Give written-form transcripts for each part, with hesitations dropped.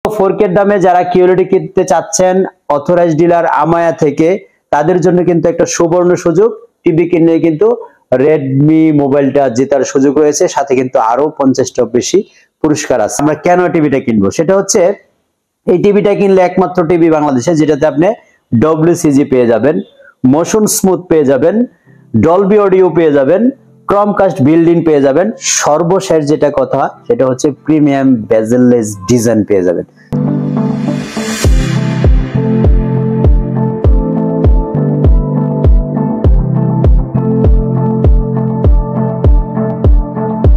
4K দামে যারা QLED কিনতে চাচ্ছেন অথরাইজড ডিলার আমায়া থেকে, তাদের জন্য কিন্তু একটা সুবর্ণ সুযোগ। টিভি কিনলে কিন্তু রেডমি মোবাইলটা জেতার সুযোগ রয়েছে, সাথে কিন্তু আরো 50টা বেশি পুরস্কার আছে। আমরা কেন টিভিটা কিনবো সেটা হচ্ছে, এই টিভিটা কিনলে একমাত্র টিভি বাংলাদেশে যেটাতে আপনি WCG পেয়ে যাবেন, মোশন স্মুথ পেয়ে যাবেন, ডলবি অডিও পেয়ে যাবেন, ক্রমকাস্ট বিল্ডিং পেয়ে যাবেন, সর্বশেষ যেটা কথা সেটা হচ্ছে প্রিমিয়াম বেজেললেস ডিজাইন পেয়ে যাবেন।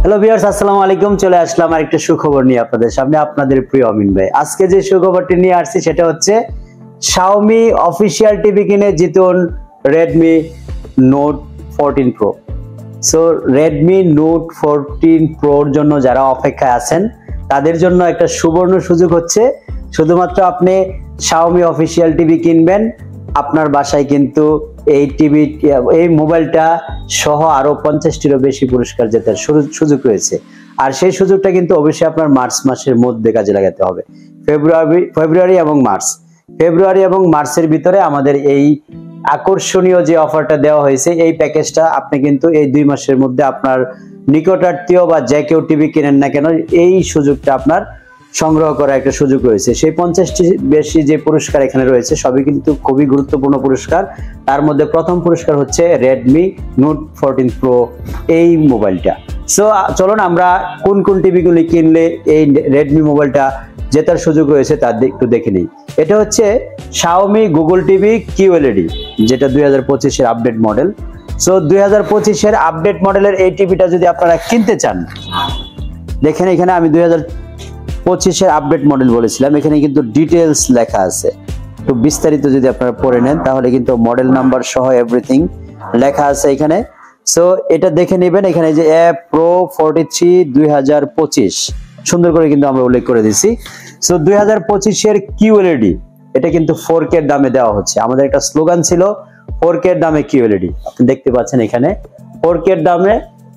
হ্যালো ভিউয়ার্স, আসসালামু আলাইকুম। চলে আসলাম আরেকটা সুখবর নিয়ে আপনাদের সামনে, আপনাদের প্রিয় অমিন ভাই। আজকে যে সুখবরটি নিয়ে আসছি সেটা হচ্ছে Xiaomi অফিশিয়াল টিভি কিনে জিতুন Redmi Note 14 Pro। So Redmi Note 14 Pro এর জন্য যারা অপেক্ষায় আছেন তাদের জন্য একটা সুবর্ণ সুযোগ হচ্ছে, শুধুমাত্র আপনি Xiaomi অফিশিয়াল টিভি কিনবেন, আপনার বাসায় কিন্তু এই মোবাইলটা সহ আরো 50টিরও বেশি পুরস্কার জেতার সুযোগ রয়েছে। আর সেই সুযোগটা কিন্তু অবশ্যই আপনার মার্চ মাসের মধ্যে কাজে লাগাতে হবে। ফেব্রুয়ারি এবং মার্চের ভিতরে আমাদের এই আকর্ষণীয় যে অফারটা দেওয়া হয়েছে, এই প্যাকেজটা আপনি কিন্তু এই 2 মাসের মধ্যে আপনার নিকটাত্মীয় বা যে কেউ টিভি কিনেন না কেন, এই সুযোগটা আপনার সংগ্রহ করার একটা সুযোগ রয়েছে। সেই 50টি বেশি যে পুরস্কার এখানে রয়েছে সবই কিন্তু খুবই গুরুত্বপূর্ণ পুরস্কার। তার মধ্যে প্রথম পুরস্কার হচ্ছে Redmi Note 14 Pro এই মোবাইলটা। সো চলুন আমরা কোন কোন টিভিগুলি কিনলে এই Redmi মোবাইলটা জেতার সুযোগ রয়েছে তা একটু দেখে নিই। এটা হচ্ছে Xiaomi Google TV QLED, যেটা 2025 এর আপডেট মডেল। সো 2025 এর আপডেট মডেলের এই টিভিটা যদি আপনারা কিনতে চান, দেখেন এখানে আমি 2025 এর আপডেট মডেল বলেছিলাম, এখানে কিন্তু ডিটেইলস লেখা আছে। তো বিস্তারিত যদি আপনারা পড়ে নেন তাহলে কিন্তু মডেল নাম্বার সহ এভরিথিং লেখা আছে এখানে। সো এটা দেখে নেবেন, এখানে যে Pro 43 2025 সুন্দর করে কিন্তু আমরা উল্লেখ করে দিছি। সো 2025 এর QLED এটা কিন্তু 4K এর দামে দেওয়া হচ্ছে। আমাদের একটা স্লোগান ছিল 4K এর দামে QLED, আপনি দেখতে পাচ্ছেন এখানে 4K এর দামে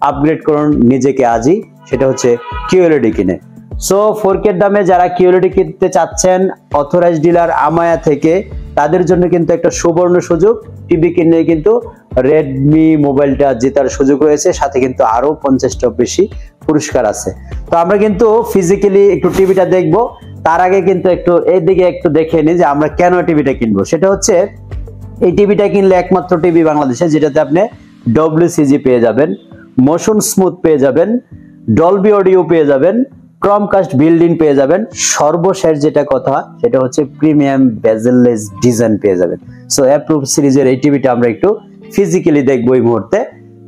আপগ্রেড করুন নিজেকে আজই, সেটা হচ্ছে QLED কিনে। সো 4K এর দামে যারা QLED কিনতে চাচ্ছেন অথরাইজড ডিলার আমায়া থেকে, তাদের জন্য কিন্তু একটা সুবর্ণ সুযোগ। টিভি কিনলে কিন্তু রেডমি মোবাইলটা জেতার সুযোগ রয়েছে, সাথে কিন্তু আরো 50টা বেশি পুরস্কার আছে। তো আমরা কিন্তু ফিজিক্যালি একটু টিভিটা দেখবো, তার আগে কিন্তু একটু এইদিকে একটু দেখে নিই যে আমরা কেন টিভিটা কিনবো। সেটা হচ্ছে, এই টিভিটা কিনলে একমাত্র টিভি বাংলাদেশে যেটাতে আপনি WCG পেয়ে যাবেন, মোশন স্মুথ পেয়ে যাবেন, ডলবি অডিও পেয়ে যাবেন, ক্রমকাস্ট বিল্ডিং পেয়ে যাবেন, সর্বশেষ যেটা কথা সেটা হচ্ছে প্রিমিয়াম বেজেললেস ডিজাইন পেয়ে যাবেন। সো অ্যাপ্রুভ সিরিজের এই টিভিটা আমরা একটু ফিজিক্যালি দেখবো এই মুহূর্তে।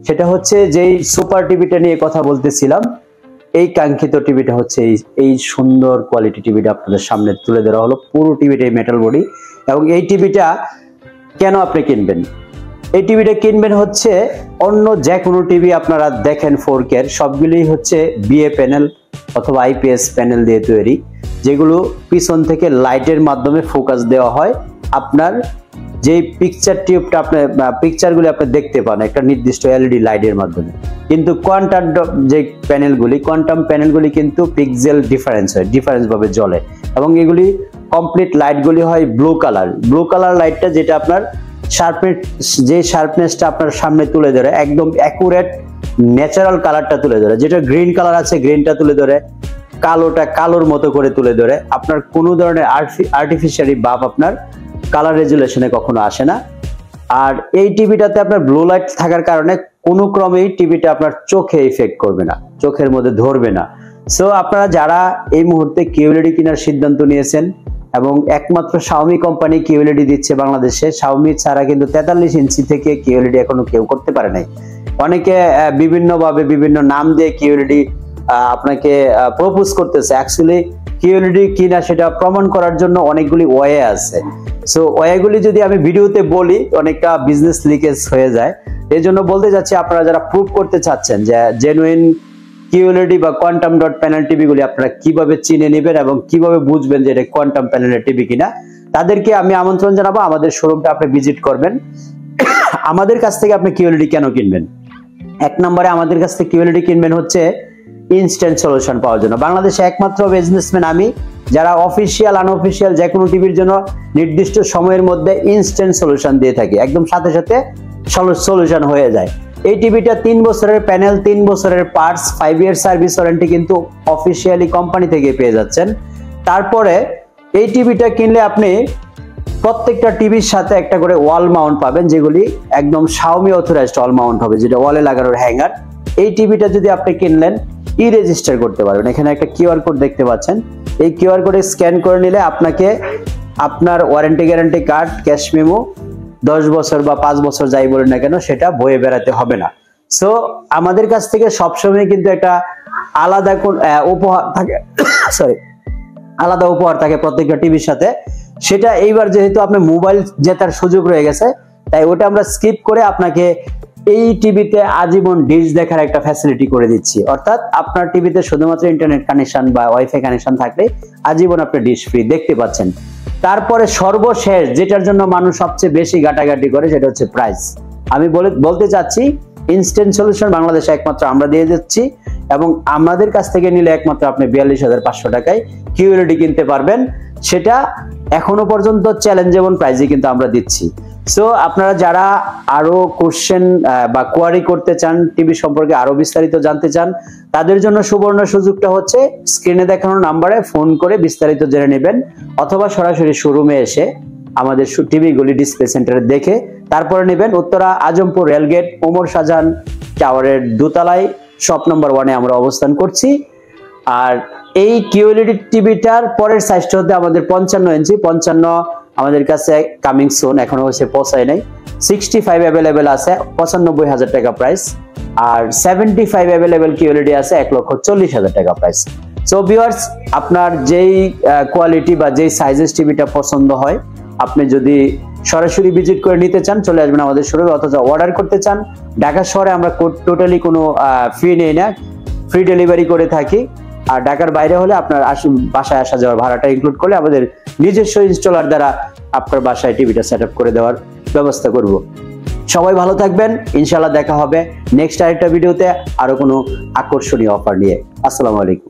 সেটা হচ্ছে যেই সুপার টিভিটা নিয়ে কথা বলতেছিলাম, এই কাঙ্ক্ষিত টিভিটা হচ্ছে এই সুন্দর কোয়ালিটি টিভিটা আপনাদের সামনে তুলে ধরা হলো। পুরো টিভিটাই মেটাল বডি। এবং এই টিভিটা কেন আপনি কিনবেন? এই টিভিটা কিনবেন হচ্ছে, অন্য যে কোনো টিভি আপনারা দেখেন 4K এর সবগুলোই হচ্ছে BA প্যানেল অথবা IPS প্যানেল দিয়ে তৈরি, যেগুলো পিছন থেকে লাইটের মাধ্যমে ফোকাস দেওয়া হয়। আপনার যে পিকচার টিউবটা আপনার পিকচারগুলি আপনি দেখতে পান একটা নির্দিষ্ট LED লাইটের মাধ্যমে, কিন্তু কোয়ান্টাম যে কোয়ান্টাম প্যানেলগুলি কিন্তু পিক্সেল ডিফারেন্স ভাবে জ্বলে, এবং এগুলি কমপ্লিট লাইটগুলি হয় ব্লু কালার লাইটটা, যেটা আপনার শার্পনেসটা আপনার সামনে তুলে ধরে, একদম অ্যাকুরেট ন্যাচারাল কালারটা তুলে ধরে। যেটা গ্রিন কালার আছে গ্রিনটা তুলে ধরে, কালোটা কালোর মতো করে তুলে ধরে। আপনার কোনো ধরনের আর্টিফিশিয়ালি ভাব আপনার কালার রেজুলেশনে কখনো আসে না। আর এই টিভিটাতে আপনার ব্লু লাইট থাকার কারণে কোনো ক্রমেই টিভিটা আপনার চোখে ইফেক্ট করবে না, চোখের মধ্যে ধরবে না। সো আপনারা যারা এই মুহূর্তে QLED কেনার সিদ্ধান্ত নিয়েছেন, এবং একমাত্র Xiaomi কোম্পানি QLED দিচ্ছে বাংলাদেশে, Xiaomi ছাড়া কিন্তু 43 ইঞ্চি থেকে QLED এখনো কেউ করতে পারে নাই। অনেকে বিভিন্নভাবে বিভিন্ন নাম দিয়ে QLED আপনাকে প্রপোজ করতেছে। অ্যাকচুয়ালি QLED কিনা সেটা প্রমাণ করার জন্য অনেকগুলি ওয়ে আছে। সো ওয়েগুলি যদি আমি ভিডিওতে বলি অনেকটা বিজনেস লিকেজ হয়ে যায়, এই জন্য বলতে যাচ্ছি আপনারা যারা প্রুভ করতে চাচ্ছেন যে জেনুইন QLED বা কোয়ান্টাম ডট প্যানেল টিভিগুলি আপনারা কিভাবে চিনে নেবেন এবং কিভাবে বুঝবেন যে এটা কোয়ান্টাম প্যানেলের টিভি কিনা, তাদেরকে আমি আমন্ত্রণ জানাবো আমাদের শোরুমটা আপনি ভিজিট করবেন। আমাদের কাছ থেকে আপনি QLED কেন কিনবেন? এক নম্বরে আমাদের কাছ থেকে QLED কিনবেন হচ্ছে ইনস্ট্যান্ট সলিউশন পাওয়ার জন্য। বাংলাদেশে একমাত্র বিজনেসম্যান আমি যারা অফিসিয়াল আনঅফিসিয়াল যে কোনো টিভির জন্য নির্দিষ্ট সময়ের মধ্যে ইনস্ট্যান্ট সলিউশন দিয়ে থাকি, একদম সাথে সাথে সলিউশন হয়ে যায়। এই টিভিটা 3 বছরের প্যানেল, 3 বছরের পার্টস, 5 ইয়ার সার্ভিস ওয়ারেন্টি কিন্তু অফিসিয়ালি কোম্পানি থেকে পেয়ে যাচ্ছেন। তারপরে এই টিভিটা কিনলে আপনি প্রত্যেকটা টিভির সাথে একটা করে ওয়াল মাউন্ট পাবেন, যেগুলি একদম Xiaomi অথরাইজড ওয়াল মাউন্ট হবে, যেটা ওয়ালে লাগানোর হ্যাঙ্গার। এই টিভিটা যদি আপনি কিনলেন রেজিস্টার করতে পারবেন। এখানে একটা কিউআর কোড দেখতে পাচ্ছেন, এই কিউআর কোডে স্ক্যান করে নিলে আপনাকে আপনার warranty guarantee card, cash memo 10 বছর বা 5 বছর যাই বলেন না কেন সেটা বয়ে বেড়াতে হবে না। সো আমাদের কাছ থেকে সবসময় কিন্তু একটা আলাদা উপহার থাকে আলাদা উপহার থাকে প্রত্যেকটা টিভির সাথে। সেটা এইবার যেহেতু আপনার মোবাইল জেতার সুযোগ রয়ে গেছে, তাই ওটা আমরা স্কিপ করে আপনাকে এই টিভিতে আজীবন ডিশ দেখার একটা ফ্যাসিলিটি করে দিচ্ছি। অর্থাৎ আপনার টিভিতে শুধুমাত্র ইন্টারনেট কানেকশন বা ওয়াইফাই কানেকশন থাকলে আজীবন আপনি ডিশ ফ্রি দেখতে পাচ্ছেন। তারপরে সর্বশেষ যেটার জন্য মানুষ সবচেয়ে বেশি গাটাগাটি করে সেটা হচ্ছে প্রাইস। আমি বলতে চাচ্ছি ইনস্ট্যান্ট সলিউশন বাংলাদেশে একমাত্র আমরা দিয়ে দিচ্ছি, এবং আমাদের কাছ থেকে নিলে একমাত্র আপনি 42,500 টাকায় কিউএলইডি কিনতে পারবেন। সেটা এখনো পর্যন্ত চ্যালেঞ্জেবল প্রাইসে কিন্তু আমরা দিচ্ছি। সো আপনারা যারা আরো কোশ্চেন বা কোয়ারি করতে চান, টিভি সম্পর্কে আরো বিস্তারিত জানতে চান, তাদের জন্য সুবর্ণ সুযোগটা হচ্ছে স্ক্রিনে দেখানো নাম্বারে ফোন করে বিস্তারিত জেনে নেবেন, অথবা সরাসরি শোরুমে এসে আমাদের টিভিগুলি ডিসপ্লে সেন্টারে দেখে তারপরে নেবেন। উত্তরা আজমপুর রেলগেট ওমর শাহজাহান টাওয়ারের দোতলায় শপ নম্বর 1-এ আমরা অবস্থান করছি। আর এই কিউএলইডি টিভিটার পরের সাইজটা হতে আমাদের 55 ইঞ্চি, 55 আমাদের কাছে কামিং সুন, এখনো হচ্ছে পৌঁছায় নাই। 65 অ্যাভেলেবেল আছে 95,000 টাকা প্রাইস, আর 75 অ্যাভেলেবেল কিউএলইডি আছে 1,40,000 টাকা প্রাইস। সো ভিউয়ার্স, আপনার যেই কোয়ালিটি বা যেই সাইজের টিভিটা পছন্দ হয়, আপনি যদি সরাসরি ভিজিট করে নিতে চান চলে আসবেন আমাদের শোরুমে, অথবা অর্ডার করতে চান ঢাকা শহরে আমরা টোটালি কোনো ফি নেই না, ফ্রি ডেলিভারি করে থাকি। আর ঢাকার বাইরে হলে আপনার বাসায় আসা যাওয়ার ভাড়াটা ইনক্লুড করলে আমাদের নিজস্ব ইনস্টলার দ্বারা আপনার বাসায় টিভিটা সেট আপ করে দেওয়ার ব্যবস্থা করব। সবাই ভালো থাকবেন, ইনশাআল্লাহ দেখা হবে নেক্সট আরেকটা ভিডিওতে আরো কোনো আকর্ষণীয় অফার নিয়ে। আসসালামু আলাইকুম।